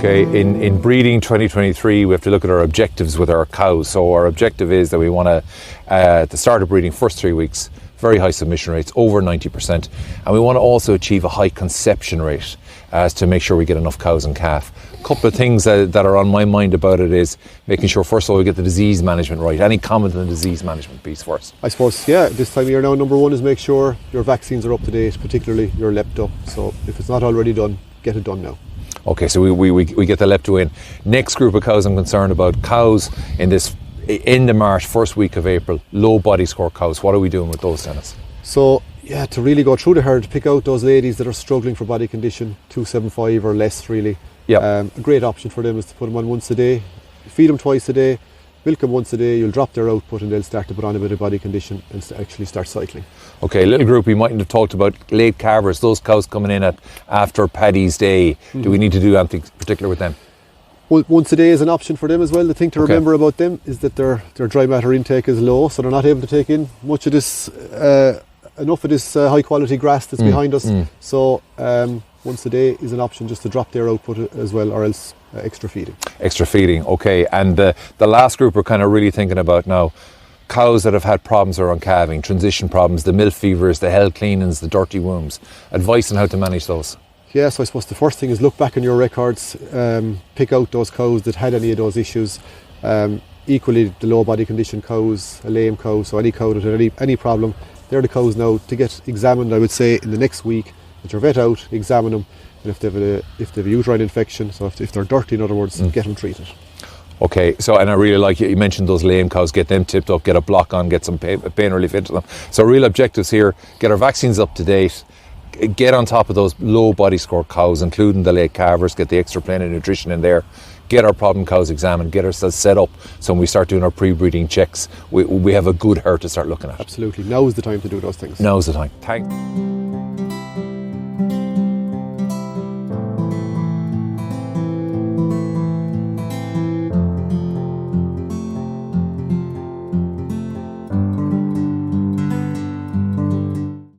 Okay, in breeding 2023, we have to look at our objectives with our cows. So our objective is that we want to, at the start of breeding, first 3 weeks, very high submission rates, over 90%. And we want to also achieve a high conception rate to make sure we get enough cows and calf. A couple of things that are on my mind about it is making sure, first of all, we get the disease management right. Any comment on the disease management piece first? I suppose, yeah, this time of year now, number one is make sure your vaccines are up to date, particularly your lepto. So if it's not already done, get it done now. Okay, so we get the lepto in. Next group of cows I'm concerned about, cows in this end of March, first week of April, low body score cows. What are we doing with those, Dennis? So, yeah, to really go through the herd, pick out those ladies that are struggling for body condition, 275 or less really. Yeah. A great option for them is to put them on once a day, feed them twice a day, milk them once a day, you'll drop their output and they'll start to put on a bit of body condition and actually start cycling. Okay, little group we mightn't have talked about, late calvers, those cows coming in after Paddy's Day. Do we need to do anything particular with them? Well, once a day is an option for them as well. The thing to remember about them is that their dry matter intake is low, so they're not able to take in much of this, enough of this high quality grass that's behind us. So once a day is an option just to drop their output as well, or else extra feeding. Extra feeding, okay. And the last group we're kind of really thinking about now, cows that have had problems around calving, transition problems, the milk fevers, the hell cleanings, the dirty wombs. Advice on how to manage those. Yeah, so I suppose the first thing is look back on your records, pick out those cows that had any of those issues. Equally, the low body condition cows, a lame cow, so any cow that had any problem, they're the cows now to get examined, I would say, in the next week. Get your vet out, examine them, and if they have a uterine infection, so if they're dirty, in other words, get them treated. Okay, so, and I really like you mentioned those lame cows, get them tipped up, get a block on, get some pain relief into them. So real objectives here, get our vaccines up to date, get on top of those low body score cows, including the late calvers, get the extra plain of nutrition in there, get our problem cows examined, get ourselves set up so when we start doing our pre-breeding checks, we have a good herd to start looking at. Absolutely, now is the time to do those things. Now is the time. Thanks.